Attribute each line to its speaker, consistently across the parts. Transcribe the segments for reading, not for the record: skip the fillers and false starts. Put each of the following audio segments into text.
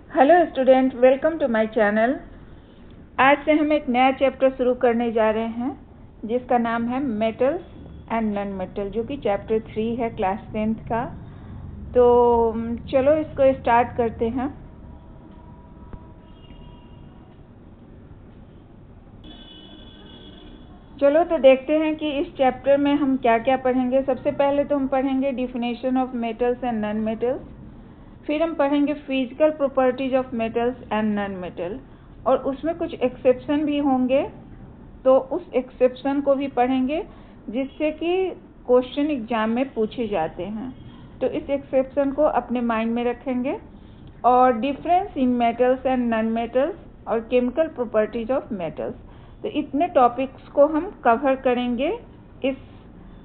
Speaker 1: Hello student, welcome to my channel. आज से हम एक नया चैप्टर शुरू करने जा रहे हैं जिसका नाम है मेटल्स एंड नॉन मेटल, जो कि चैप्टर 3 है क्लास 10th का। तो चलो इसको स्टार्ट करते हैं। चलो तो देखते हैं कि इस चैप्टर में हम क्या क्या पढ़ेंगे। सबसे पहले तो हम पढ़ेंगे definition of metals and non metals, फिर हम पढ़ेंगे physical properties of metals and non metal, और उसमें कुछ एक्सेप्शन भी होंगे तो उस एक्सेप्शन को भी पढ़ेंगे जिससे कि क्वेश्चन एग्जाम में पूछे जाते हैं। तो इस एक्सेप्शन को अपने माइंड में रखेंगे। और difference in metals and non metals और केमिकल प्रॉपर्टीज ऑफ मेटल्स, तो इतने टॉपिक्स को हम कवर करेंगे इस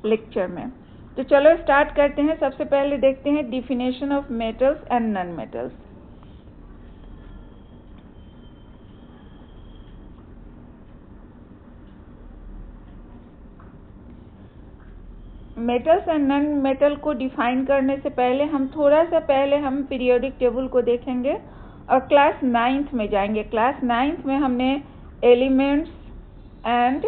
Speaker 1: लेक्चर में। तो चलो स्टार्ट करते हैं। सबसे पहले देखते हैं definition of metals and non metals. Metals and non metal को डिफाइन करने से पहले हम थोड़ा सा पीरियोडिक टेबल को देखेंगे और क्लास 9th में जाएंगे। क्लास 9th में हमने elements and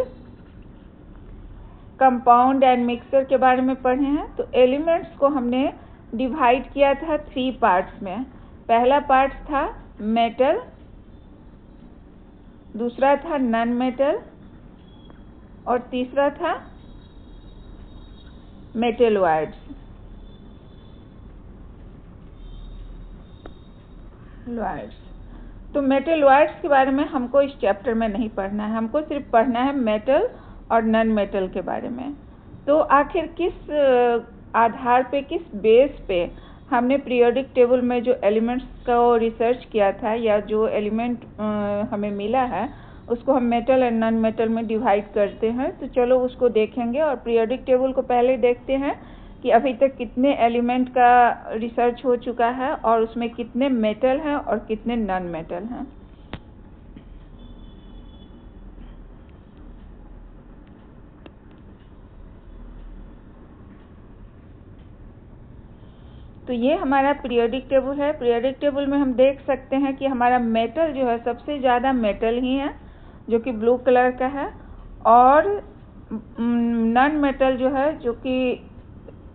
Speaker 1: compound and mixture के बारे में पढ़े हैं। तो एलिमेंट्स को हमने डिवाइड किया था 3 पार्ट्स में। पहला पार्ट था मेटल, दूसरा था नॉन मेटल और तीसरा था मेटेलॉइड्स। तो मेटेलॉइड्स के बारे में हमको इस चैप्टर में नहीं पढ़ना है, हमको सिर्फ पढ़ना है मेटल और नॉन मेटल के बारे में। तो आखिर किस आधार पे, किस बेस पे हमने पीरियोडिक टेबल में जो एलिमेंट्स को रिसर्च किया था या जो एलिमेंट हमें मिला है उसको हम मेटल एंड नॉन मेटल में डिवाइड करते हैं। तो चलो उसको देखेंगे। और पीरियोडिक टेबल को पहले देखते हैं कि अभी तक कितने एलिमेंट का रिसर्च हो चुका है और उसमें कितने मेटल हैं और कितने नॉन मेटल हैं। तो ये हमारा पीरियोडिक टेबल है। पीरियोडिक टेबल में हम देख सकते हैं कि हमारा मेटल जो है सबसे ज़्यादा मेटल ही है जो कि ब्लू कलर का है, और नॉन मेटल जो है जो कि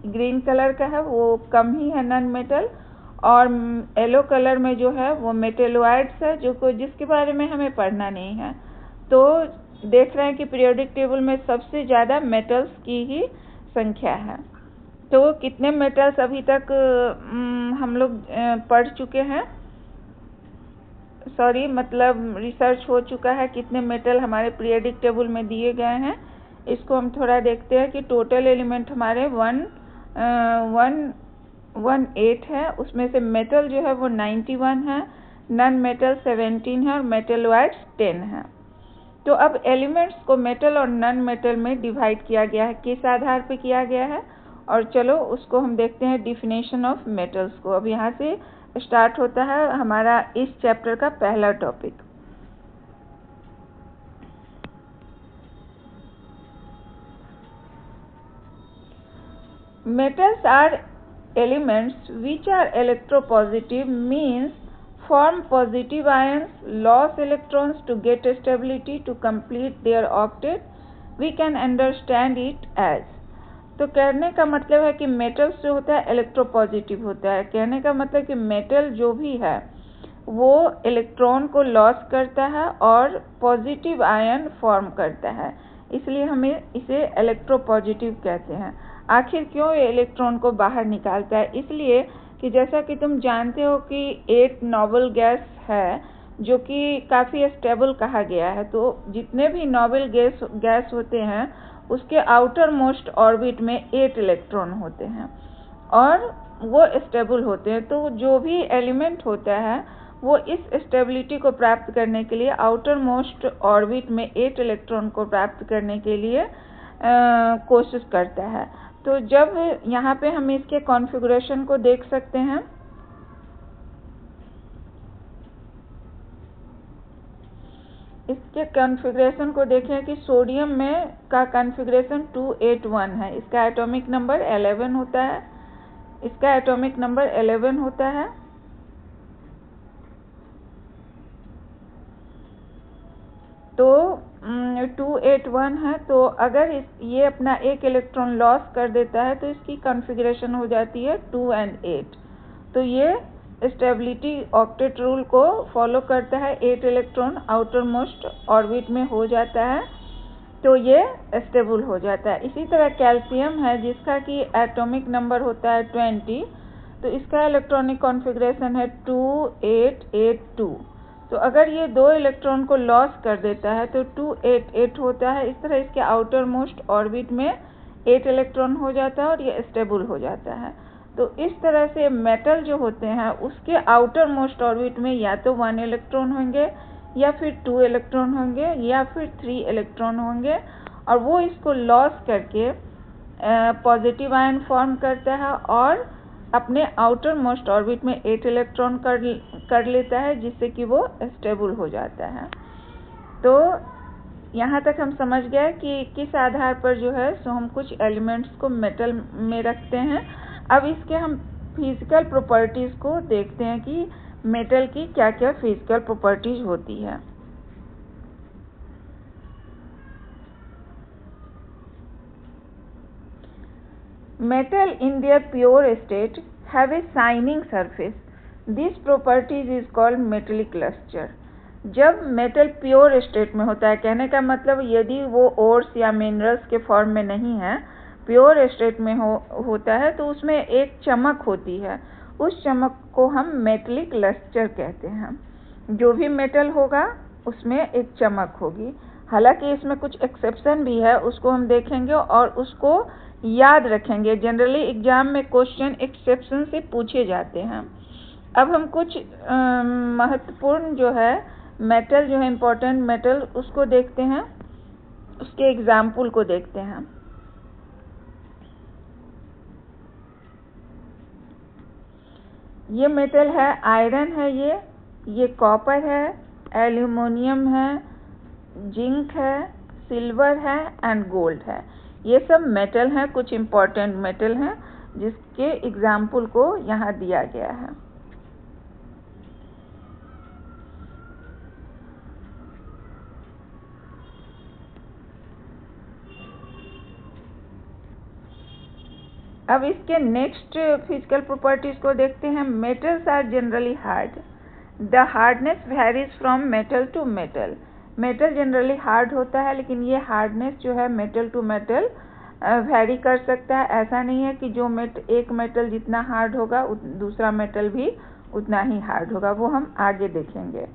Speaker 1: ग्रीन कलर का है वो कम ही है नॉन मेटल, और येलो कलर में जो है वो मेटेलॉइड्स है जिसके बारे में हमें पढ़ना नहीं है। तो देख रहे हैं कि पीरियोडिक टेबल में सबसे ज़्यादा मेटल्स की ही संख्या है। तो कितने मेटल्स अभी तक हम लोग पढ़ चुके हैं, मतलब रिसर्च हो चुका है, कितने मेटल हमारे पीरियोडिक टेबल में दिए गए हैं, इसको हम थोड़ा देखते हैं कि टोटल एलिमेंट हमारे 118 है। उसमें से मेटल जो है वो 91 है, नॉन मेटल 17 है और मेटेलॉइड्स 10 है। तो अब एलिमेंट्स को मेटल और नॉन मेटल में डिवाइड किया गया है, किस आधार पे किया गया है, और चलो उसको हम देखते हैं डिफिनेशन ऑफ मेटल्स को। अब यहाँ से स्टार्ट होता है हमारा इस चैप्टर का पहला topic. Metals are elements which are electropositive, means form positive ions, loss electrons to get stability to complete their octet. We can understand it as, तो कहने का मतलब है कि मेटल्स जो होता है इलेक्ट्रोपॉजिटिव होता है। कहने का मतलब कि मेटल जो भी है वो इलेक्ट्रॉन को लॉस करता है और पॉजिटिव आयन फॉर्म करता है, इसलिए हमें इसे इलेक्ट्रोपॉजिटिव कहते हैं। आखिर क्यों ये इलेक्ट्रॉन को बाहर निकालता है? इसलिए कि जैसा कि तुम जानते हो कि 8 नोबल गैस है जो कि काफ़ी स्टेबल कहा गया है। तो जितने भी नोबल गैस होते हैं उसके आउटर मोस्ट ऑर्बिट में 8 इलेक्ट्रॉन होते हैं और वो स्टेबल होते हैं। तो जो भी एलिमेंट होता है वो इस स्टेबिलिटी को प्राप्त करने के लिए आउटर मोस्ट ऑर्बिट में 8 इलेक्ट्रॉन को प्राप्त करने के लिए कोशिश करता है। तो जब यहाँ पे हम इसके कॉन्फ़िगरेशन को देख सकते हैं, इसके कॉन्फ़िगरेशन को देखें कि सोडियम में का कॉन्फ़िगरेशन 281 है, इसका एटॉमिक नंबर 11 होता है, इसका एटॉमिक नंबर 11 होता है। तो 281 है, तो अगर ये अपना एक इलेक्ट्रॉन लॉस कर देता है तो इसकी कॉन्फ़िगरेशन हो जाती है 2 और 8। तो ये स्टेबिलिटी ऑक्टेट रूल को फॉलो करता है, 8 इलेक्ट्रॉन आउटर मोस्ट ऑर्बिट में हो जाता है तो ये स्टेबल हो जाता है। इसी तरह कैल्शियम है जिसका कि एटॉमिक नंबर होता है 20, तो इसका इलेक्ट्रॉनिक कॉन्फ़िगरेशन है 2882। तो अगर ये 2 इलेक्ट्रॉन को लॉस कर देता है तो 288 होता है। इस तरह इसके आउटर मोस्ट ऑर्बिट में 8 इलेक्ट्रॉन हो जाता है और ये स्टेबल हो जाता है। तो इस तरह से मेटल जो होते हैं उसके आउटर मोस्ट ऑर्बिट में या तो 1 इलेक्ट्रॉन होंगे या फिर 2 इलेक्ट्रॉन होंगे या फिर 3 इलेक्ट्रॉन होंगे, और वो इसको लॉस करके पॉजिटिव आयन फॉर्म करता है और अपने आउटर मोस्ट ऑर्बिट में 8 इलेक्ट्रॉन कर लेता है, जिससे कि वो स्टेबल हो जाता है। तो यहाँ तक हम समझ गए कि किस आधार पर जो है सो हम कुछ एलिमेंट्स को मेटल में रखते हैं। अब इसके हम फिजिकल प्रॉपर्टीज़ को देखते हैं कि मेटल की क्या क्या फिजिकल प्रॉपर्टीज होती है। Metal in their pure state have a shining surface. This properties is called metallic luster. जब मेटल प्योर स्टेट में होता है, कहने का मतलब यदि वो ओर्स या मिनरल्स के फॉर्म में नहीं है, प्योर स्टेट में होता है तो उसमें एक चमक होती है। उस चमक को हम मेटलिक लस्टर कहते हैं। जो भी मेटल होगा उसमें एक चमक होगी। हालांकि इसमें कुछ एक्सेप्शन भी है, उसको हम देखेंगे और उसको याद रखेंगे। जनरली एग्जाम में क्वेश्चन एक्सेप्शन से पूछे जाते हैं। अब हम कुछ महत्वपूर्ण जो है मेटल जो है इम्पोर्टेंट मेटल उसको देखते हैं, उसके एग्जाम्पल को देखते हैं। ये मेटल है, आयरन है, ये कॉपर है, एल्यूमिनियम है, जिंक है, सिल्वर है एंड गोल्ड है। ये सब मेटल हैं, कुछ इम्पोर्टेंट मेटल हैं जिसके एग्जाम्पल को यहाँ दिया गया है। अब इसके नेक्स्ट फिजिकल प्रॉपर्टीज को देखते हैं। Metals are generally hard, the hardness varies from metal to metal. Metal generally hard होता है, लेकिन ये हार्डनेस जो है मेटल टू मेटल वेरी कर सकता है। ऐसा नहीं है कि जो एक मेटल जितना हार्ड होगा दूसरा मेटल भी उतना ही हार्ड होगा, वो हम आगे देखेंगे।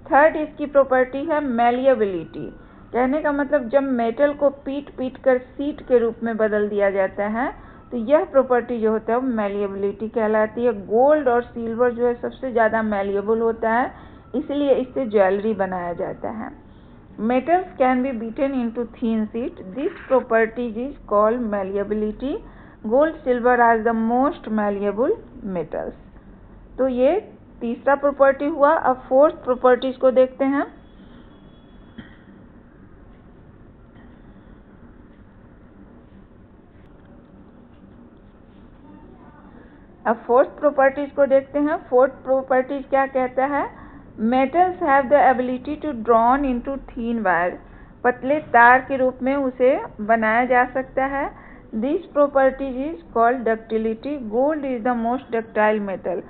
Speaker 1: थर्ड इसकी प्रॉपर्टी है मैलिएबिलिटी। कहने का मतलब जब मेटल को पीट कर सीट के रूप में बदल दिया जाता है तो यह प्रॉपर्टी जो होता है वो मैलिएबिलिटी कहलाती है। गोल्ड और सिल्वर जो है सबसे ज़्यादा मैलिएबल होता है, इसलिए इससे ज्वेलरी बनाया जाता है। Metals can be beaten into thin sheet. This property is called malleability. Gold, silver are the most malleable metals. तो ये तीसरा प्रॉपर्टी हुआ। अब फोर्थ प्रॉपर्टीज को देखते हैं। अब फोर्थ प्रॉपर्टीज को देखते हैं। फोर्थ प्रॉपर्टीज क्या कहता है? Metals have the ability to drawn into thin wire. पतले तार के रूप में उसे बनाया जा सकता है। This properties is called ductility. Gold is the most ductile metal.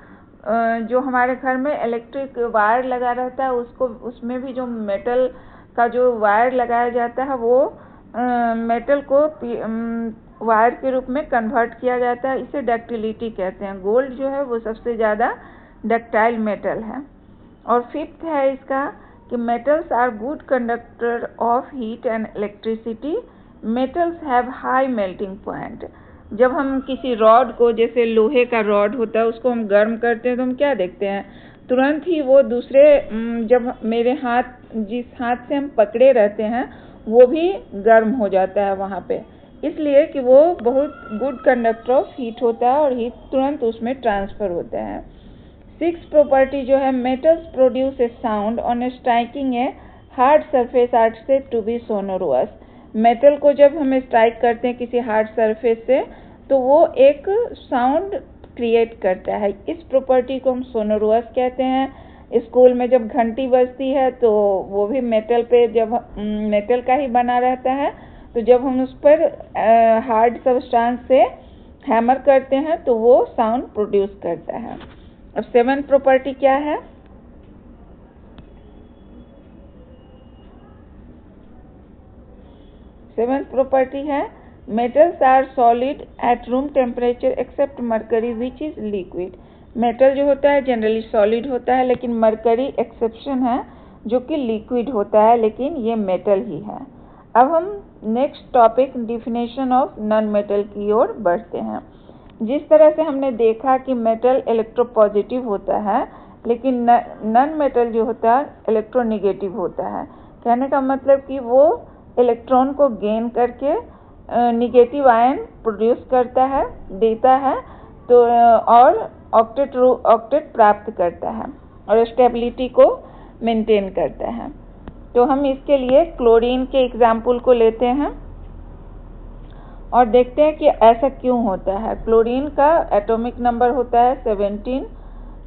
Speaker 1: जो हमारे घर में इलेक्ट्रिक वायर लगा रहता है उसमें भी जो मेटल का जो वायर लगाया जाता है वो मेटल को वायर के रूप में कन्वर्ट किया जाता है, इसे डक्टिलिटी कहते हैं। गोल्ड जो है वो सबसे ज़्यादा डक्टाइल मेटल है। और फिफ्थ है इसका कि metals are good conductor of heat and electricity. Metals have high melting point. जब हम किसी रॉड को, जैसे लोहे का रॉड होता है, उसको हम गर्म करते हैं तो हम क्या देखते हैं, तुरंत ही वो दूसरे, जब मेरे जिस हाथ से हम पकड़े रहते हैं वो भी गर्म हो जाता है वहाँ पे, इसलिए कि वो बहुत गुड कंडक्टर ऑफ हीट होता है और हीट तुरंत उसमें ट्रांसफ़र होता है। सिक्स प्रॉपर्टी जो है, metals produce a sound on striking a hard surface are said to be sonorous. Metal को जब हम स्ट्राइक करते हैं किसी हार्ड सरफेस से तो वो एक साउंड क्रिएट करता है। इस प्रॉपर्टी को हम सोनोरस कहते हैं। स्कूल में जब घंटी बजती है तो वो भी मेटल पे, जब मेटल का ही बना रहता है, तो जब हम उस पर हार्ड सब्सटेंस से हैमर करते हैं तो वो साउंड प्रोड्यूस करता है। अब 7th प्रॉपर्टी क्या है? सेवेंथ प्रॉपर्टी है metals are solid at room temperature except mercury which is liquid. Metal जो होता है जनरली सॉलिड होता है, लेकिन मरकरी एक्सेप्शन है जो कि लिक्विड होता है, लेकिन ये मेटल ही है। अब हम next topic definition of non metal की ओर बढ़ते हैं। जिस तरह से हमने देखा कि मेटल इलेक्ट्रोपॉजिटिव होता है, लेकिन नॉन मेटल जो होता है इलेक्ट्रोनेगेटिव होता है। कहने का मतलब कि वो इलेक्ट्रॉन को गेन करके निगेटिव आयन प्रोड्यूस करता है, देता है, तो और ऑक्टेट प्राप्त करता है और स्टेबिलिटी को मेंटेन करता है। तो हम इसके लिए क्लोरीन के एग्जाम्पल को लेते हैं और देखते हैं कि ऐसा क्यों होता है। क्लोरीन का एटॉमिक नंबर होता है 17,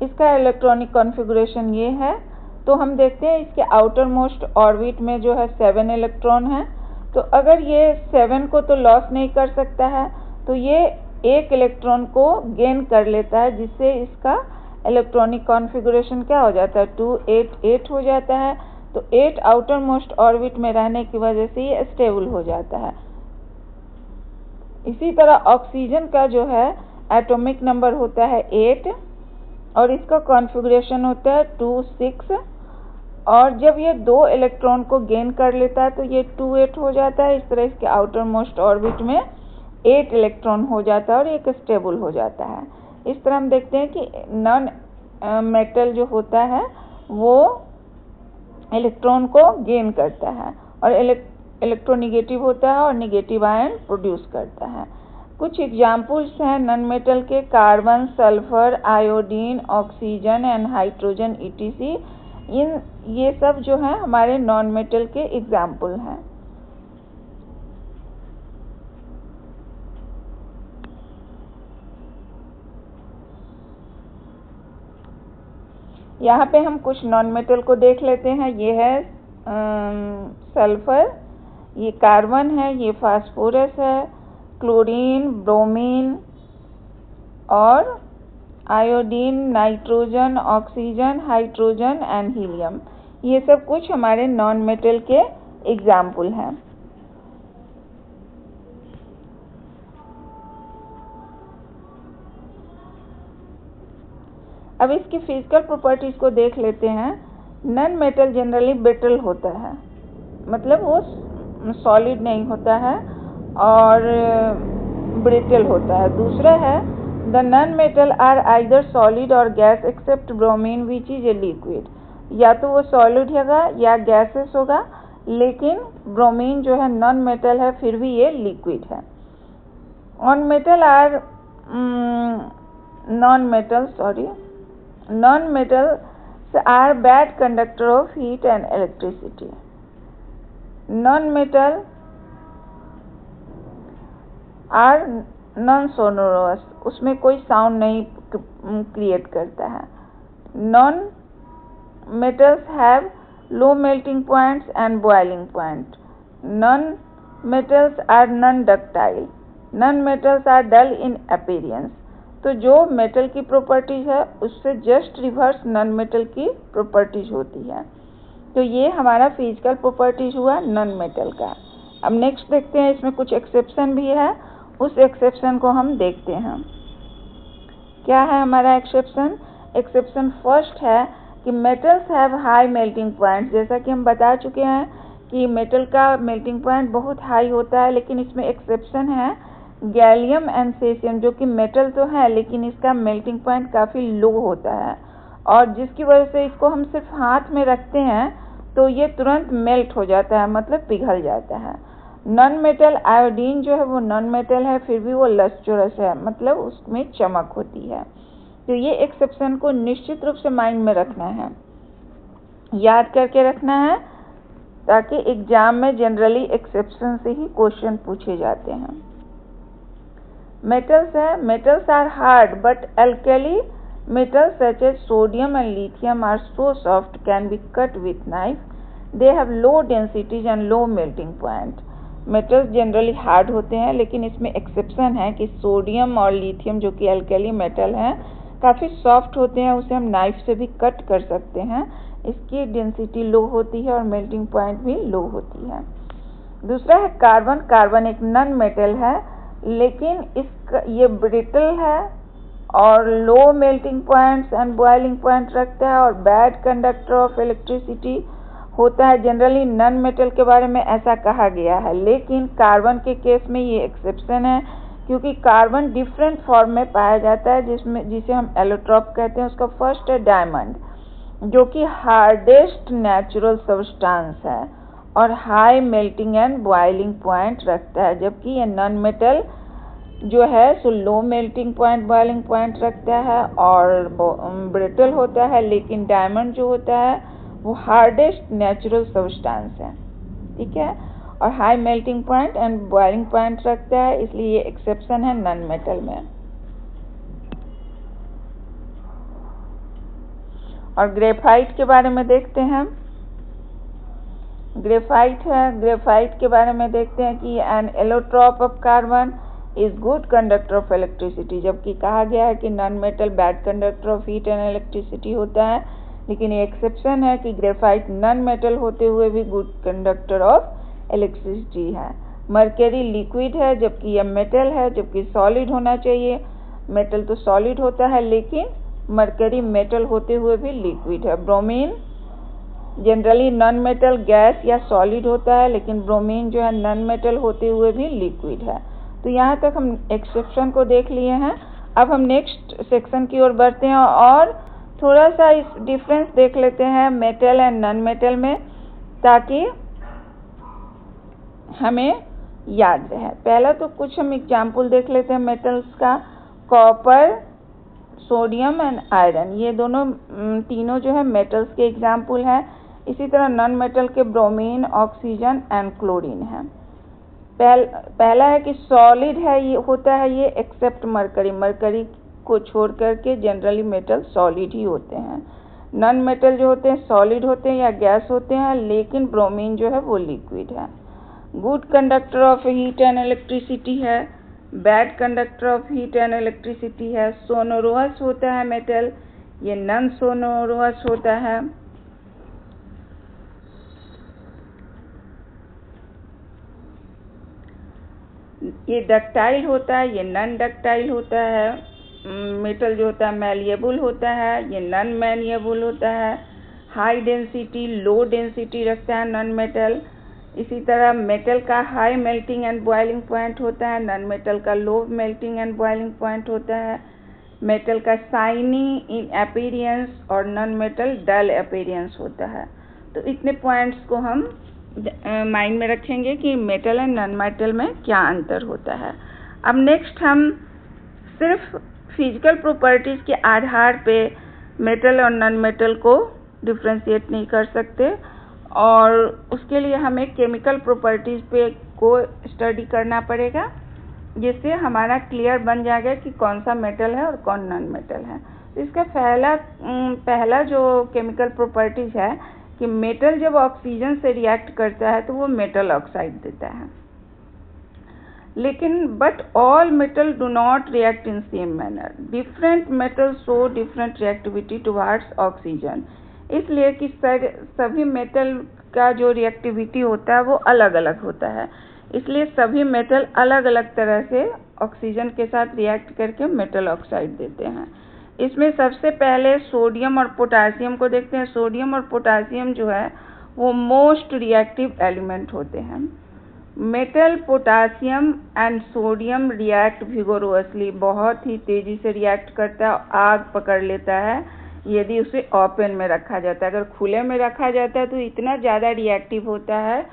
Speaker 1: इसका इलेक्ट्रॉनिक कॉन्फ़िगरेशन ये है। तो हम देखते हैं इसके आउटर मोस्ट ऑर्बिट में जो है 7 इलेक्ट्रॉन है। तो अगर ये 7 को तो लॉस नहीं कर सकता है, तो ये एक इलेक्ट्रॉन को गेन कर लेता है, जिससे इसका इलेक्ट्रॉनिक कॉन्फ़िगरेशन क्या हो जाता है 2 8 8 हो जाता है। तो 8 आउटर मोस्ट ऑर्बिट में रहने की वजह से ये स्टेबल हो जाता है। इसी तरह ऑक्सीजन का जो है एटॉमिक नंबर होता है 8 और इसका कॉन्फ़िगरेशन होता है 2 6, और जब ये 2 इलेक्ट्रॉन को गेन कर लेता है तो ये 2 8 हो जाता है। इस तरह इसके आउटर मोस्ट ऑर्बिट में 8 इलेक्ट्रॉन हो जाता है और एक स्टेबल हो जाता है। इस तरह हम देखते हैं कि नॉन मेटल जो होता है वो इलेक्ट्रॉन को गेन करता है और इलेक्ट्रोनेगेटिव होता है और नेगेटिव आयन प्रोड्यूस करता है। कुछ एग्जाम्पल्स हैं नॉन मेटल के: carbon, sulphur, iodine, oxygen and hydrogen etc। ये सब जो हैं हमारे नॉन मेटल के एग्जाम्पल हैं। यहाँ पे हम कुछ नॉन मेटल को देख लेते हैं। ये है सल्फर, ये कार्बन है, ये फास्फोरस है, क्लोरीन, ब्रोमीन और iodine, nitrogen, oxygen, hydrogen and helium. ये सब कुछ हमारे नॉन मेटल के एग्जाम्पल हैं। अब इसकी फिजिकल प्रॉपर्टीज को देख लेते हैं। नॉन मेटल जनरली ब्रिटल होता है, मतलब वो सॉलिड नहीं होता है और ब्रिटल होता है। दूसरा है the non metal are either solid और gas except bromine which is a liquid. या तो वो सॉलिड होगा या गैसेस होगा, लेकिन ब्रोमीन जो है नॉन मेटल है, फिर भी ये लिक्विड है। Non metals are bad conductor of heat and electricity. Non metal are non sonorous, उसमें कोई साउंड नहीं क्रिएट करता है। Non metals have low melting points and boiling point. Non metals are non ductile. Non metals are dull in appearance. तो जो metal की properties है उससे जस्ट रिवर्स नॉन मेटल की प्रॉपर्टीज होती है। तो ये हमारा फिजिकल प्रॉपर्टीज हुआ नॉन मेटल का। अब नेक्स्ट देखते हैं, इसमें कुछ एक्सेप्शन भी है, उस एक्सेप्शन को हम देखते हैं। क्या है हमारा एक्सेप्शन? एक्सेप्शन फर्स्ट है कि metals have high melting point. जैसा कि हम बता चुके हैं कि मेटल का मेल्टिंग पॉइंट बहुत हाई होता है, लेकिन इसमें एक्सेप्शन है गैलियम एंड सेसियम, जो कि मेटल तो है लेकिन इसका मेल्टिंग पॉइंट काफ़ी लो होता है, और जिसकी वजह से इसको हम सिर्फ हाथ में रखते हैं तो ये तुरंत मेल्ट हो जाता है, मतलब पिघल जाता है। नॉन मेटल आयोडीन जो है वो नॉन मेटल है, फिर भी वो लस्ट्रस है, मतलब उसमें चमक होती है। तो ये एक्सेप्शन को निश्चित रूप से माइंड में रखना है, याद करके रखना है, ताकि एग्जाम में जनरली एक्सेप्शन से ही क्वेश्चन पूछे जाते हैं। मेटल्स है, metals are hard but alkali Metals such as sodium and lithium are so soft can be cut with knife. They have low densities and low melting point. Metals generally hard होते हैं, लेकिन इसमें exception है कि sodium और lithium जो कि alkali metal हैं काफ़ी सॉफ्ट होते हैं, उसे हम नाइफ से भी कट कर सकते हैं। इसकी डेंसिटी लो होती है और मेल्टिंग पॉइंट भी लो होती है। दूसरा है कार्बन। कार्बन एक नॉन मेटल है, लेकिन ये ब्रिटल है और लो melting points and boiling point रखता है और बैड कंडक्टर ऑफ इलेक्ट्रिसिटी होता है। जनरली नॉन मेटल के बारे में ऐसा कहा गया है, लेकिन कार्बन के केस में ये एक्सेप्शन है, क्योंकि कार्बन डिफरेंट फॉर्म में पाया जाता है, जिसे हम एलोट्रॉप कहते हैं। उसका फर्स्ट है डायमंड, जो कि हार्डेस्ट नेचुरल सब्सटेंस है और high melting and boiling point रखता है, जबकि ये नॉन मेटल जो है सो low melting point boiling point रखता है और ब्रिटल होता है। लेकिन डायमंड जो होता है वो हार्डेस्ट नेचुरल सब्सटेंस है, ठीक है, और high melting point and boiling point रखता है, इसलिए ये एक्सेप्शन है नॉन मेटल में। और ग्रेफाइट के बारे में देखते हैं। ग्रेफाइट है, ग्रेफाइट के बारे में देखते हैं कि an allotrope of carbon is good conductor of electricity, जबकि कहा गया है कि non metal bad conductor of heat and electricity होता है, लेकिन ये एक्सेप्शन है कि ग्रेफाइट नॉन मेटल होते हुए भी गुड कंडक्टर ऑफ इलेक्ट्रिसिटी है। मरकरी लिक्विड है, जबकि यह मेटल है, जबकि सॉलिड होना चाहिए। मेटल तो सॉलिड होता है, लेकिन मरकरी मेटल होते हुए भी लिक्विड है। Bromine generally non metal gas या सॉलिड होता है, लेकिन ब्रोमीन जो है नॉन मेटल होते हुए भी लिक्विड है। तो यहाँ तक हम एक्सेप्शन को देख लिए हैं। अब हम नेक्स्ट सेक्शन की ओर बढ़ते हैं और थोड़ा सा इस डिफरेंस देख लेते हैं मेटल एंड नॉन मेटल में, ताकि हमें याद रहे। पहला तो कुछ हम एग्जाम्पल देख लेते हैं मेटल्स का। कॉपर, सोडियम एंड आयरन, ये दोनों तीनों जो है मेटल्स के एग्जाम्पल हैं। इसी तरह नॉन मेटल के ब्रोमीन, ऑक्सीजन एंड क्लोरीन है। पहला है कि सॉलिड है, ये होता है ये एक्सेप्ट मरकरी। मरकरी को छोड़ करके जनरली मेटल सॉलिड ही होते हैं। नॉन मेटल जो होते हैं सॉलिड होते हैं या गैस होते हैं, लेकिन ब्रोमीन जो है वो लिक्विड है। Good conductor of heat and electricity है, bad conductor of heat and electricity है। सोनोरोअस होता है मेटल, ये नॉन सोनोरोअस होता है। ये डक्टाइल होता है, ये नॉन डक्टाइल होता है। मेटल जो होता है मैलिएबल होता है, ये नॉन मैलिएबल होता है। हाई डेंसिटी लो डेंसिटी रखता है नॉन मेटल। इसी तरह मेटल का high melting and boiling point होता है, नॉन मेटल का low melting and boiling point होता है। मेटल का शाइनी इन अपीयरेंस और नॉन मेटल डल अपीयरेंस होता है। तो इतने पॉइंट्स को हम माइंड में रखेंगे कि मेटल एंड नॉन मेटल में क्या अंतर होता है। अब नेक्स्ट हम सिर्फ फिजिकल प्रॉपर्टीज़ के आधार पे मेटल और नॉन मेटल को डिफ्रेंशिएट नहीं कर सकते, और उसके लिए हमें केमिकल प्रॉपर्टीज़ पे को स्टडी करना पड़ेगा, जिससे हमारा क्लियर बन जाएगा कि कौन सा मेटल है और कौन नॉन मेटल है। तो इसका पहला जो केमिकल प्रॉपर्टीज़ है कि मेटल जब ऑक्सीजन से रिएक्ट करता है तो वो मेटल ऑक्साइड देता है, लेकिन but all metal do not react in same manner. Different metal show different reactivity towards oxygen, इसलिए कि सभी मेटल का जो रिएक्टिविटी होता है वो अलग अलग होता है, इसलिए सभी मेटल अलग अलग तरह से ऑक्सीजन के साथ रिएक्ट करके मेटल ऑक्साइड देते हैं। इसमें सबसे पहले सोडियम और पोटासियम को देखते हैं। सोडियम और पोटासियम जो है वो मोस्ट रिएक्टिव एलिमेंट होते हैं। Metal potassium and sodium react vigorously, बहुत ही तेज़ी से रिएक्ट करता है, आग पकड़ लेता है यदि उसे ओपन में रखा जाता है। अगर खुले में रखा जाता है तो इतना ज़्यादा रिएक्टिव होता है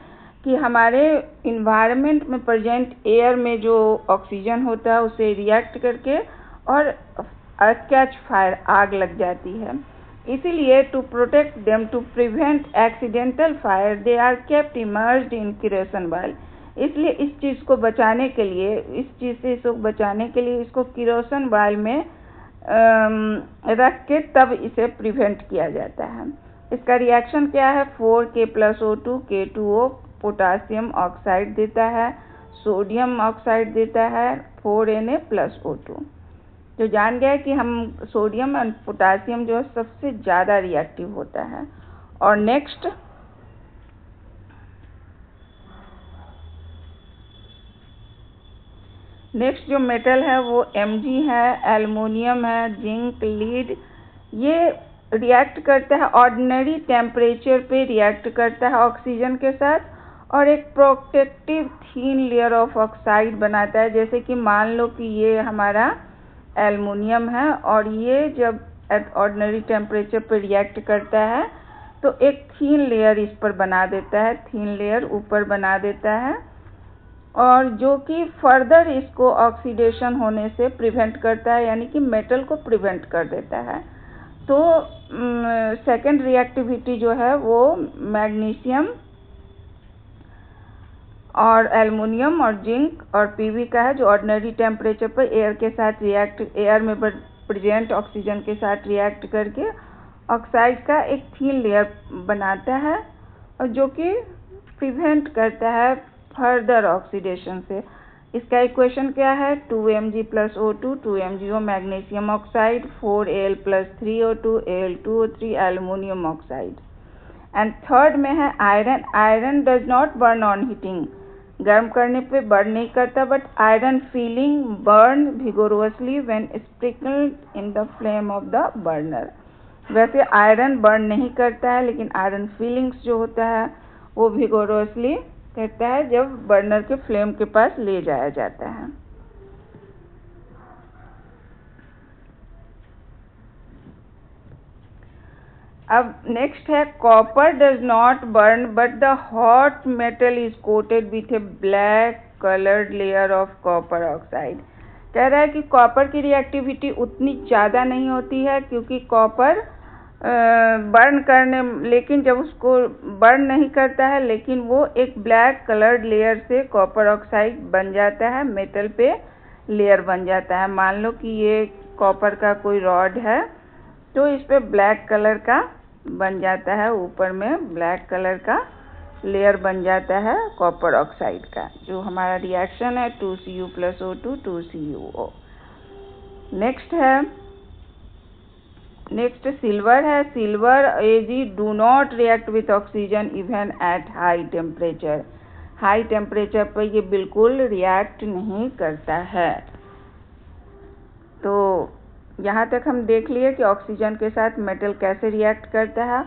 Speaker 1: कि हमारे इन्वायरमेंट में प्रेजेंट एयर में जो ऑक्सीजन होता है उसे रिएक्ट करके और कैच फायर, आग लग जाती है। इसीलिए to protect them, to prevent accidental fire, they are kept immersed in kerosene oil. इसलिए इस चीज़ को बचाने के लिए, इसको केरोसिन ऑयल में रख के तब इसे प्रिवेंट किया जाता है। इसका रिएक्शन क्या है, 4K+O2 K2O पोटासियम ऑक्साइड देता है, सोडियम ऑक्साइड देता है 4Na+O2। जो जान गया कि हम सोडियम और पोटासियम जो है सबसे ज़्यादा रिएक्टिव होता है। और नेक्स्ट जो मेटल है वो Mg है, एल्युमिनियम है, जिंक, लीड। ये रिएक्ट करता है ऑर्डिनरी टेम्परेचर पे, रिएक्ट करता है ऑक्सीजन के साथ और एक protective thin layer of oxide बनाता है। जैसे कि मान लो कि ये हमारा एल्युमिनियम है और ये जब एट ऑर्डिनरी टेम्परेचर पे रिएक्ट करता है तो एक थीन लेयर इस पर बना देता है, थीन लेयर ऊपर बना देता है, और जो कि फर्दर इसको ऑक्सीडेशन होने से प्रिवेंट करता है, यानी कि मेटल को प्रिवेंट कर देता है। तो सेकेंड रिएक्टिविटी जो है वो मैग्नीशियम और एल्युमिनियम और जिंक और पीवी का है, जो ऑर्डिनरी टेम्परेचर पर एयर के साथ एयर में प्रेजेंट ऑक्सीजन के साथ रिएक्ट करके ऑक्साइड का एक थीन लेयर बनाता है और जो कि प्रिवेंट करता है फर्दर ऑक्सीडेशन से। इसका इक्वेशन क्या है, 2Mg+O2 2MgO magnesium oxide, 4Al+3O2 Al2O3 aluminium oxide. And third में है iron. Iron does not burn on heating, गर्म करने पे बर्न नहीं करता, but iron filing burn vigorously when sprinkled in the flame of the burner. वैसे iron burn नहीं करता है, लेकिन आयरन फीलिंग्स जो होता है वो विगोरोसली कहता है जब बर्नर के फ्लेम के पास ले जाया जाता है। अब नेक्स्ट है copper does not burn but the hot metal is coated with A black coloured layer of copper oxide. कह रहा है कि कॉपर की रिएक्टिविटी उतनी ज़्यादा नहीं होती है क्योंकि कॉपर बर्न करने, लेकिन जब उसको बर्न नहीं करता है लेकिन वो एक ब्लैक कलर्ड लेयर से कॉपर ऑक्साइड बन जाता है, मेटल पे लेयर बन जाता है। मान लो कि ये कॉपर का कोई रॉड है तो इस पे ब्लैक कलर का बन जाता है, ऊपर में ब्लैक कलर का लेयर बन जाता है कॉपर ऑक्साइड का, जो हमारा रिएक्शन है 2Cu+O2 2CuO। नेक्स्ट सिल्वर है। Silver Ag do not react with oxygen even at high temperature. High temperature पर ये बिल्कुल रिएक्ट नहीं करता है। तो यहाँ तक हम देख लिए कि ऑक्सीजन के साथ मेटल कैसे रिएक्ट करता है,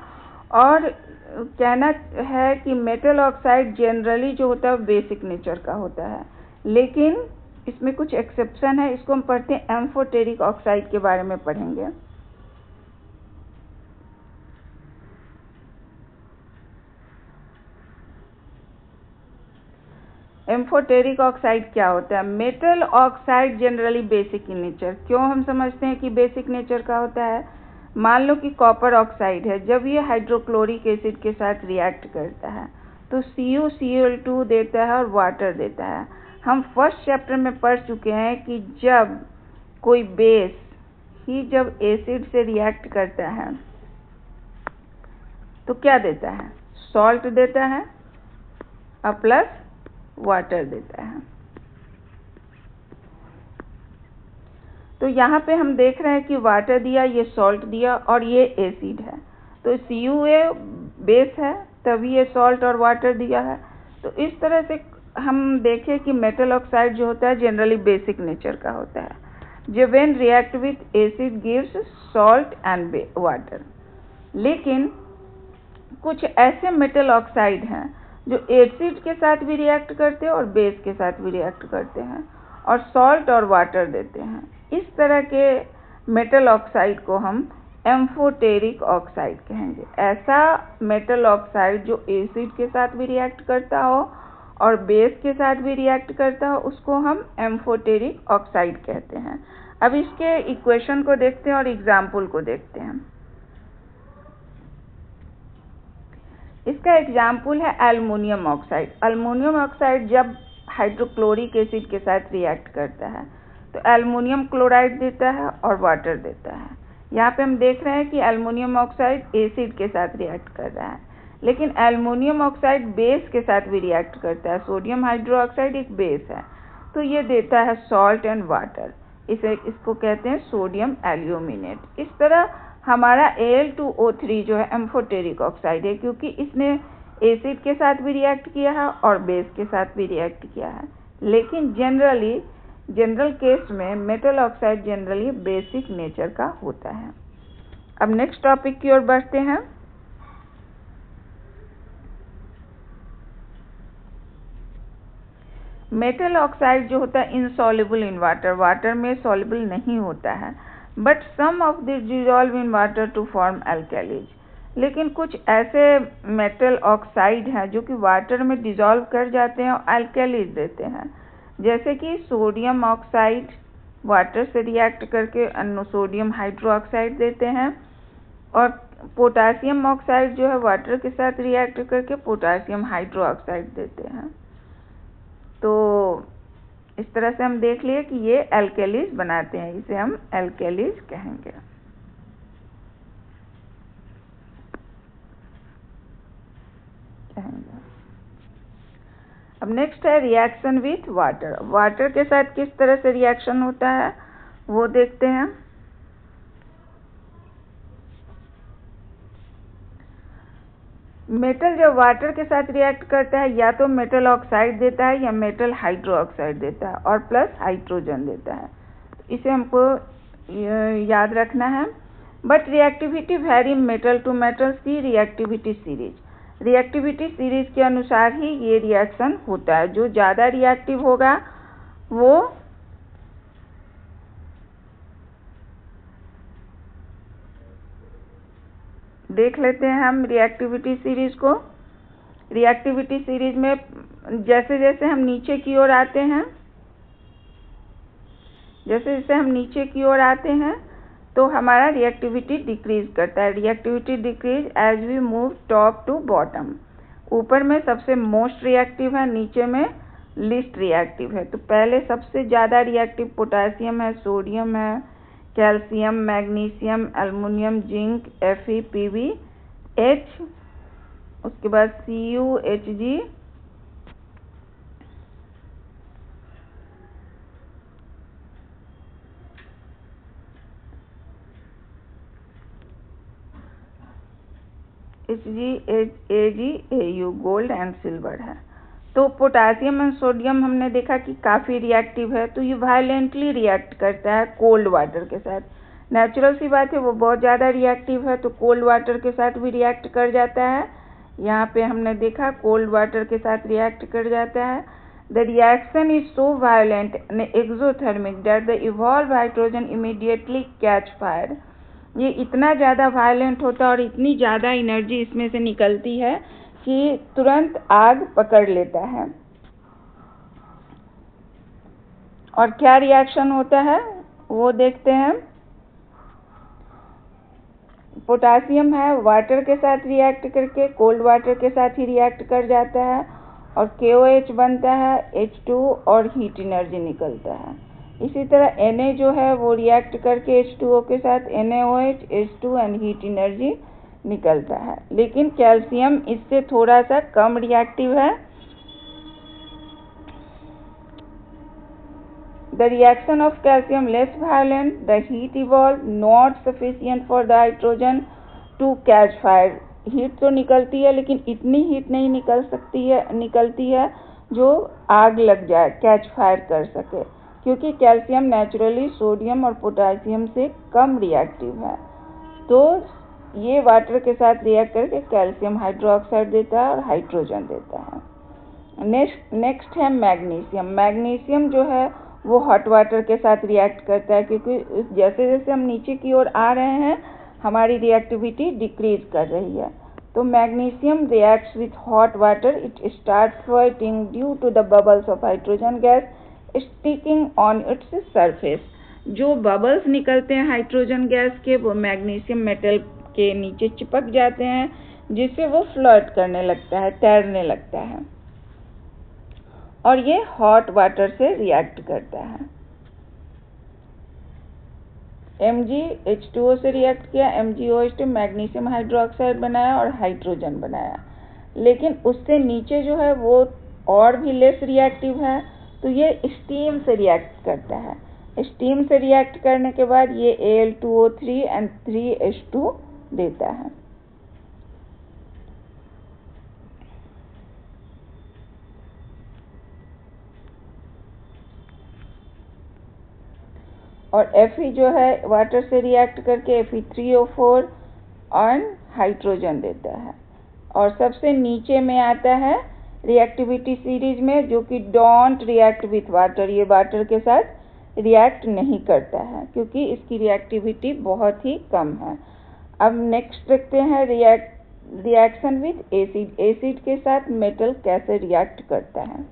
Speaker 1: और कहना है कि मेटल ऑक्साइड जनरली जो होता है वो बेसिक नेचर का होता है, लेकिन इसमें कुछ एक्सेप्शन है। इसको हम पढ़ते हैं, एम्फोटेरिक ऑक्साइड के बारे में पढ़ेंगे। एम्फोटेरिक ऑक्साइड क्या होता है? Metal oxide generally basic in nature. क्यों हम समझते हैं कि बेसिक नेचर का होता है? मान लो कि कॉपर ऑक्साइड है, जब ये हाइड्रोक्लोरिक एसिड के साथ रिएक्ट करता है तो CuCl2 देता है और वाटर देता है। हम फर्स्ट चैप्टर में पढ़ चुके हैं कि जब कोई बेस ही जब एसिड से रिएक्ट करता है तो क्या देता है? सॉल्ट देता है और प्लस वाटर देता है। तो यहाँ पे हम देख रहे हैं कि वाटर दिया, ये सॉल्ट दिया और ये एसिड है। तो Cua बेस है तभी ये सॉल्ट और वाटर दिया है। तो इस तरह से हम देखें कि मेटल ऑक्साइड जो होता है जनरली बेसिक नेचर का होता है, जो when react with acid gives salt and water. लेकिन कुछ ऐसे मेटल ऑक्साइड हैं जो एसिड के साथ भी रिएक्ट करते हैं और बेस के साथ भी रिएक्ट करते हैं और सॉल्ट और वाटर देते हैं। इस तरह के मेटल ऑक्साइड को हम एम्फोटेरिक ऑक्साइड कहेंगे। ऐसा मेटल ऑक्साइड जो एसिड के साथ भी रिएक्ट करता हो और बेस के साथ भी रिएक्ट करता हो उसको हम एम्फोटेरिक ऑक्साइड कहते हैं। अब इसके इक्वेशन को देखते हैं और एग्जाम्पल को देखते हैं। इसका एग्जाम्पल है एल्युमिनियम ऑक्साइड। एल्युमिनियम ऑक्साइड जब हाइड्रोक्लोरिक एसिड के साथ रिएक्ट करता है तो एल्युमिनियम क्लोराइड देता है और वाटर देता है। यहाँ पे हम देख रहे हैं कि एल्युमिनियम ऑक्साइड एसिड के साथ रिएक्ट कर रहा है, लेकिन एल्युमिनियम ऑक्साइड बेस के साथ भी रिएक्ट करता है। सोडियम हाइड्रोक्साइड एक बेस है, तो ये देता है सॉल्ट एंड वाटर। इसको कहते हैं सोडियम एल्यूमिनेट। इस तरह हमारा Al2O3 जो है एम्फोटेरिक ऑक्साइड है, क्योंकि इसने एसिड के साथ भी रिएक्ट किया है और बेस के साथ भी रिएक्ट किया है। लेकिन जनरल केस में metal oxide generally basic nature का होता है। अब नेक्स्ट टॉपिक की ओर बढ़ते हैं। मेटल ऑक्साइड जो होता है इनसॉल्युबल इन वाटर, वाटर में सॉल्युबल नहीं होता है, but some of this dissolve in water to form alkalis. लेकिन कुछ ऐसे मेटल ऑक्साइड हैं जो कि वाटर में डिजॉल्व कर जाते हैं और एल्केलीज देते हैं, जैसे कि सोडियम ऑक्साइड वाटर से रिएक्ट करके सोडियम हाइड्रोक्साइड देते हैं, और पोटासियम ऑक्साइड जो है वाटर के साथ रिएक्ट करके पोटासियम हाइड्रोक्साइड देते हैं। तो इस तरह से हम देख लिए कि ये एल्केलीज बनाते हैं, इसे हम एल्केलीज कहेंगे। अब नेक्स्ट है रिएक्शन विथ वाटर। वाटर के साथ किस तरह से रिएक्शन होता है वो देखते हैं। मेटल जब वाटर के साथ रिएक्ट करता है या तो मेटल ऑक्साइड देता है या मेटल हाइड्रोक्साइड देता है और प्लस हाइड्रोजन देता है। इसे हमको याद रखना है। But reactivity vary metal to metals की रिएक्टिविटी सीरीज के अनुसार ही ये रिएक्शन होता है। जो ज़्यादा रिएक्टिव होगा वो देख लेते हैं हम रिएक्टिविटी सीरीज को। रिएक्टिविटी सीरीज में जैसे जैसे हम नीचे की ओर आते हैं, तो हमारा रिएक्टिविटी डिक्रीज करता है। Reactivity decrease as we move top to bottom. ऊपर में सबसे मोस्ट रिएक्टिव है, नीचे में लिस्ट रिएक्टिव है। तो पहले सबसे ज़्यादा रिएक्टिव पोटासियम है, सोडियम है, calcium, magnesium, aluminium, zinc, Fe, Pb, H, उसके बाद Cu, Hg, Ag, Au gold and silver है। तो पोटासियम एंड सोडियम हमने देखा कि काफ़ी रिएक्टिव है, तो ये वायलेंटली रिएक्ट करता है कोल्ड वाटर के साथ। नेचुरल सी बात है, वो बहुत ज़्यादा रिएक्टिव है तो कोल्ड वाटर के साथ भी रिएक्ट कर जाता है। यहाँ पे हमने देखा कोल्ड वाटर के साथ रिएक्ट कर जाता है। The reaction is so violent and exothermic that the evolve hydrogen immediately catch fire. ये इतना ज़्यादा वायलेंट होता है और इतनी ज़्यादा एनर्जी इसमें से निकलती है कि तुरंत आग पकड़ लेता है। और क्या रिएक्शन होता है वो देखते हैं। पोटासियम है वाटर के साथ रिएक्ट करके कोल्ड वाटर के साथ ही रिएक्ट कर जाता है और KOH बनता है, H2 और हीट एनर्जी निकलता है। इसी तरह Na जो है वो रिएक्ट करके H2O के साथ NaOH, H2 and heat energy निकलता है। लेकिन कैल्शियम इससे थोड़ा सा कम रिएक्टिव है। The reaction of calcium less violent, the heat evolved not sufficient for the hydrogen to catch fire. Heat तो निकलती है लेकिन इतनी हीट नहीं निकलती है जो आग लग जाए, कैच फायर कर सके, क्योंकि कैल्शियम नेचुरली सोडियम और पोटासियम से कम रिएक्टिव है। तो ये वाटर के साथ रिएक्ट करके कैल्शियम हाइड्रोक्साइड देता है और हाइड्रोजन देता है। नेक्स्ट है मैग्नीशियम। मैग्नीशियम जो है वो हॉट वाटर के साथ रिएक्ट करता है, क्योंकि जैसे जैसे हम नीचे की ओर आ रहे हैं हमारी रिएक्टिविटी डिक्रीज कर रही है। तो magnesium reacts with hot water, it start floating due to the bubbles of hydrogen gas sticking on its surface. जो बबल्स निकलते हैं हाइड्रोजन गैस के वो मैग्नीशियम मेटल के नीचे चिपक जाते हैं, जिससे वो फ्लोट करने लगता है, तैरने लगता है और ये हॉट वाटर से रिएक्ट करता है। MgH2O से रिएक्ट किया, MgOH2 मैग्नीशियम हाइड्रोक्साइड बनाया और हाइड्रोजन बनाया। लेकिन उससे नीचे जो है वो और भी लेस रिएक्टिव है, तो ये स्टीम से रिएक्ट करता है। स्टीम से रिएक्ट करने के बाद ये Al2O3 एंड 3H2 देता है। और Fe जो है वाटर से रिएक्ट करके Fe3O4 और हाइड्रोजन देता है। और सबसे नीचे में आता है रिएक्टिविटी सीरीज में, जो कि डोंट रिएक्ट विथ वाटर, ये वाटर के साथ रिएक्ट नहीं करता है क्योंकि इसकी रिएक्टिविटी बहुत ही कम है। अब नेक्स्ट देखते हैं रिएक्शन विथ एसिड। एसिड के साथ मेटल कैसे रिएक्ट करता है।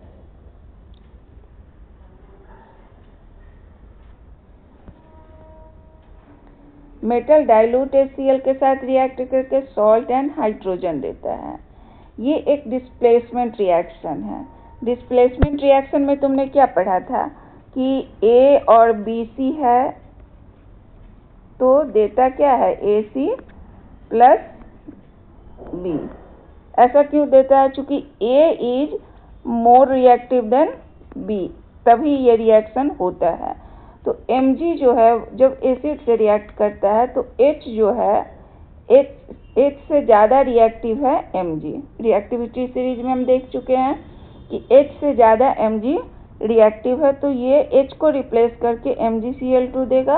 Speaker 1: मेटल डाइल्यूट HCl के साथ रिएक्ट करके सॉल्ट एंड हाइड्रोजन देता है। ये एक डिस्प्लेसमेंट रिएक्शन है। डिस्प्लेसमेंट रिएक्शन में तुमने क्या पढ़ा था कि A और BC है तो देता क्या है AC प्लस B। ऐसा क्यों देता है? क्योंकि A is more reactive than B, तभी ये रिएक्शन होता है। तो Mg जो है जब एसिड से रिएक्ट करता है तो H जो है H से ज़्यादा रिएक्टिव है Mg। रिएक्टिविटी सीरीज में हम देख चुके हैं कि H से ज़्यादा Mg रिएक्टिव है, तो ये H को रिप्लेस करके MgCl2 देगा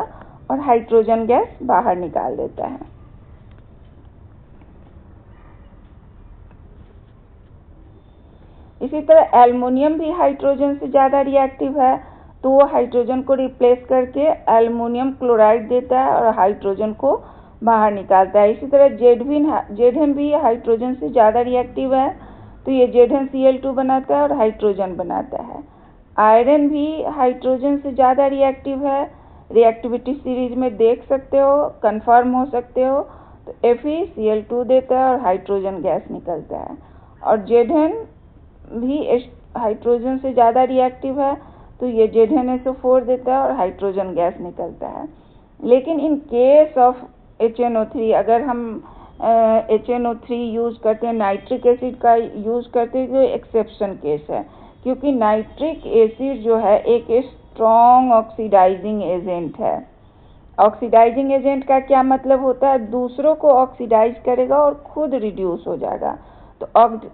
Speaker 1: और हाइड्रोजन गैस बाहर निकाल देता है। इसी तरह एल्युमिनियम भी हाइड्रोजन से ज़्यादा रिएक्टिव है, तो वो हाइड्रोजन को रिप्लेस करके एल्युमिनियम क्लोराइड देता है और हाइड्रोजन को बाहर निकालता है। इसी तरह जेडन भी हाइड्रोजन से ज़्यादा रिएक्टिव है, तो ये ZnCl2 बनाता है और हाइड्रोजन बनाता है। आयरन भी हाइड्रोजन से ज़्यादा रिएक्टिव है, रिएक्टिविटी सीरीज में देख सकते हो, कंफर्म हो सकते हो। तो FeCl2 देता है और हाइड्रोजन गैस निकलता है। और जेडन भी हाइड्रोजन से ज़्यादा रिएक्टिव है, तो ये ZnSO4 देता है और हाइड्रोजन गैस निकलता है। लेकिन इन केस ऑफ HNO3, अगर हम HNO3 यूज़ करते हैं, नाइट्रिक एसिड का यूज़ करते हैं, तो एक्सेप्शन केस है, क्योंकि नाइट्रिक एसिड जो है एक स्ट्रॉन्ग ऑक्सीडाइजिंग एजेंट है। ऑक्सीडाइजिंग एजेंट का क्या मतलब होता है? दूसरों को ऑक्सीडाइज करेगा और खुद रिड्यूस हो जाएगा। तो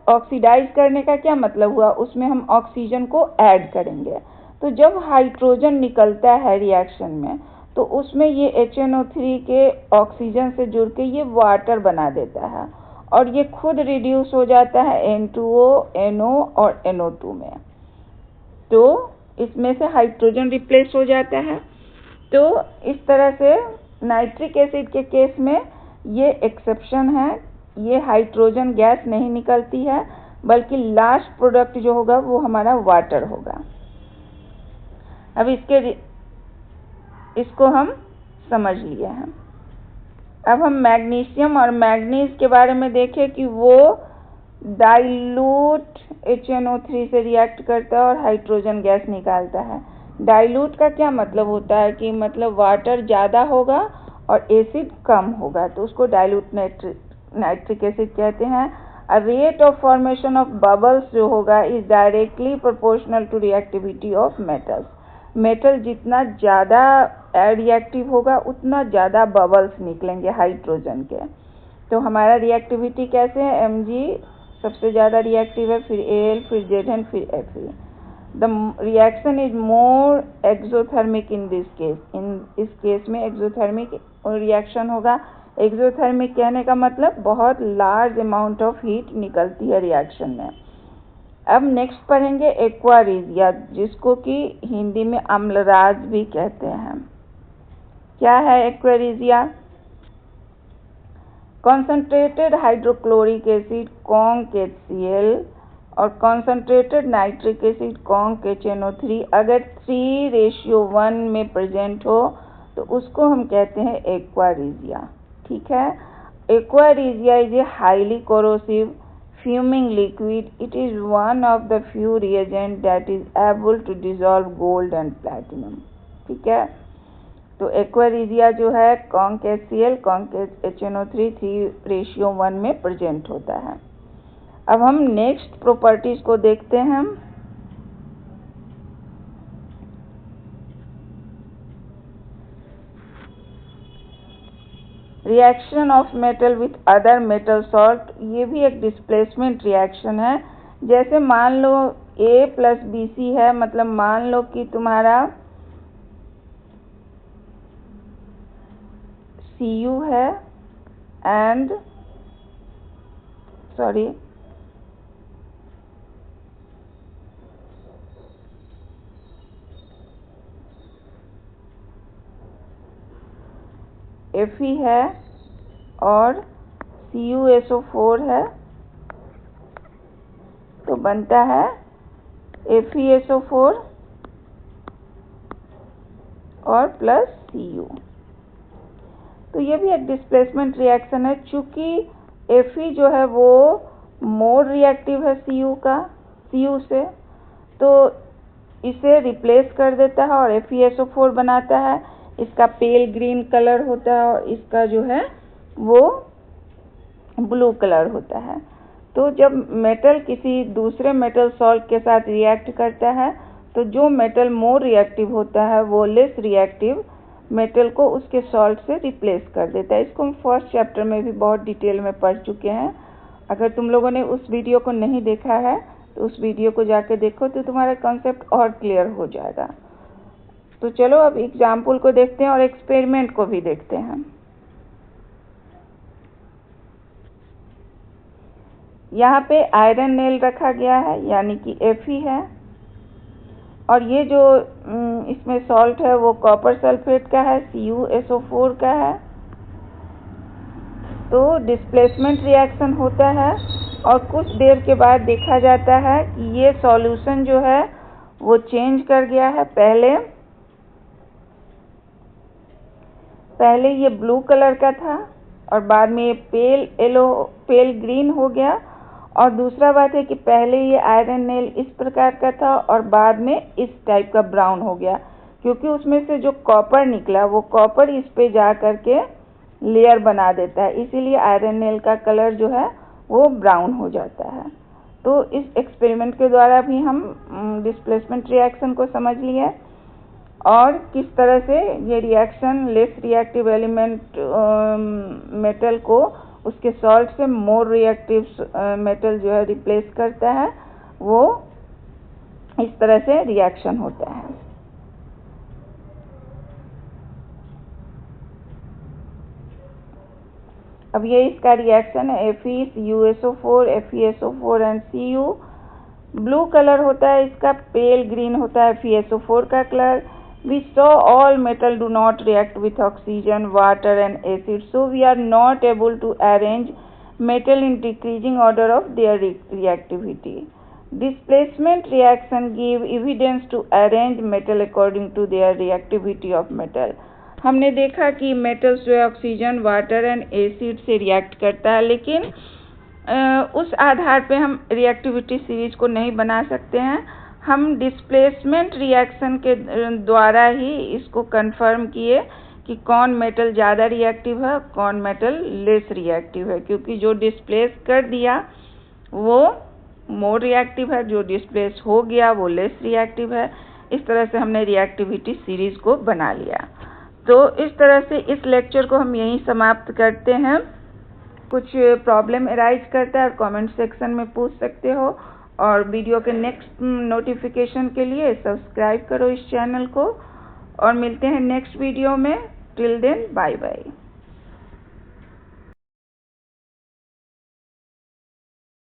Speaker 1: ऑक्सीडाइज करने का क्या मतलब हुआ? उसमें हम ऑक्सीजन को ऐड करेंगे। तो जब हाइड्रोजन निकलता है रिएक्शन में, तो उसमें ये HNO3 के ऑक्सीजन से जुड़ के ये वाटर बना देता है और ये खुद रिड्यूस हो जाता है N2O, NO और NO2 में। तो इसमें से हाइड्रोजन रिप्लेस हो जाता है। तो इस तरह से नाइट्रिक एसिड के केस में ये एक्सेप्शन है, ये हाइड्रोजन गैस नहीं निकलती है, बल्कि लास्ट प्रोडक्ट जो होगा वो हमारा वाटर होगा। अब इसको हम समझ लिए हैं। अब हम मैग्नीशियम और मैग्नीज के बारे में देखें कि वो डाइल्यूट HNO3 से रिएक्ट करता है और हाइड्रोजन गैस निकालता है। डाइल्यूट का क्या मतलब होता है कि मतलब वाटर ज़्यादा होगा और एसिड कम होगा, तो उसको डाइल्यूट नाइट्रिक एसिड कहते हैं। A rate of formation of bubbles जो होगा is directly proportional to reactivity of metals. Metal जितना ज़्यादा रिएक्टिव होगा उतना ज़्यादा बबल्स निकलेंगे हाइड्रोजन के। तो हमारा रिएक्टिविटी कैसे है? Mg सबसे ज़्यादा रिएक्टिव है, फिर Al, फिर Zn, फिर Fe। The reaction is more exothermic in this case. इस केस में एक्सोथर्मिक रिएक्शन होगा। एक्सोथर्मिक कहने का मतलब बहुत लार्ज अमाउंट ऑफ हीट निकलती है रिएक्शन में। अब नेक्स्ट पढ़ेंगे एक्वारिजिया, जिसको कि हिंदी में अम्लराज भी कहते हैं। क्या है aqua regia? Concentrated hydrochloric acid conc HCl और concentrated nitric acid conc HNO3 अगर 3:1 में प्रेजेंट हो तो उसको हम कहते हैं एक्वारिजिया। ठीक है। Aqua regia is a highly corrosive fuming liquid. It is one of the few reagents that is able to dissolve gold and platinum. ठीक है। तो एक्वारिजिया जो है कॉन्क HCl कॉन्क HNO3 3:1 में प्रेजेंट होता है। अब हम नेक्स्ट प्रॉपर्टीज को देखते हैं। Reaction of metal with other metal salt, ये भी एक डिस्प्लेसमेंट रिएक्शन है। जैसे मान लो A + BC है, मतलब मान लो कि तुम्हारा Cu है एंड Fe है और CuSO4 है, तो बनता है FeSO4 और प्लस Cu। तो ये भी एक डिस्प्लेसमेंट रिएक्शन है। चूँकि Fe जो है वो मोर रिएक्टिव है Cu से, तो इसे रिप्लेस कर देता है और FeSO4 बनाता है। इसका पेल ग्रीन कलर होता है और इसका जो है वो ब्लू कलर होता है। तो जब मेटल किसी दूसरे मेटल सॉल्ट के साथ रिएक्ट करता है, तो जो मेटल मोर रिएक्टिव होता है वो लेस रिएक्टिव मेटल को उसके सॉल्ट से रिप्लेस कर देता है। इसको हम फर्स्ट चैप्टर में भी बहुत डिटेल में पढ़ चुके हैं। अगर तुम लोगों ने उस वीडियो को नहीं देखा है तो उस वीडियो को जाके देखो, तो तुम्हारा कॉन्सेप्ट और क्लियर हो जाएगा। तो चलो अब एग्जाम्पल को देखते हैं और एक्सपेरिमेंट को भी देखते हैं। यहाँ पे आयरन नेल रखा गया है, यानी कि Fe है, और ये जो इसमें सॉल्ट है वो कॉपर सल्फेट का है, CuSO4 का है। तो डिस्प्लेसमेंट रिएक्शन होता है और कुछ देर के बाद देखा जाता है कि ये सॉल्यूशन जो है वो चेंज कर गया है। पहले ये ब्लू कलर का था और बाद में ये पेल ग्रीन हो गया। और दूसरा बात है कि पहले ये आयरन नेल इस प्रकार का था और बाद में इस टाइप का ब्राउन हो गया, क्योंकि उसमें से जो कॉपर निकला वो कॉपर इस पे जा करके लेयर बना देता है, इसीलिए आयरन नेल का कलर जो है वो ब्राउन हो जाता है। तो इस एक्सपेरिमेंट के द्वारा भी हम डिस्प्लेसमेंट रिएक्शन को समझ लिए और किस तरह से ये reaction less reactive element metal को उसके सॉल्ट से मोर रिएक्टिव मेटल जो है रिप्लेस करता है, वो इस तरह से रिएक्शन होता है। अब ये इसका रिएक्शन है Fe CuSO4 FeSO4 and Cu। Blue colour होता है इसका, पेल ग्रीन होता है FeSO4 का colour. We saw all metal do not react with oxygen, water and acid, so we are not able to arrange metal in decreasing order of their reactivity. Displacement reaction give evidence to arrange metal according to their reactivity of metal. हमने देखा कि metals जो है oxygen, water and acid से react करता है, लेकिन उस आधार पे हम रिएक्टिविटी सीरीज को नहीं बना सकते हैं। हम डिस्प्लेसमेंट रिएक्शन के द्वारा ही इसको कंफर्म किए कि कौन मेटल ज़्यादा रिएक्टिव है, कौन मेटल लेस रिएक्टिव है, क्योंकि जो डिस्प्लेस कर दिया वो मोर रिएक्टिव है, जो डिस्प्लेस हो गया वो लेस रिएक्टिव है। इस तरह से हमने रिएक्टिविटी सीरीज को बना लिया। तो इस तरह से इस लेक्चर को हम यहीं समाप्त करते हैं। कुछ प्रॉब्लम अराइज करता है कमेंट सेक्शन में पूछ सकते हो, और वीडियो के नेक्स्ट नोटिफिकेशन के लिए सब्सक्राइब करो इस चैनल को, और मिलते हैं नेक्स्ट वीडियो में। Till then bye bye.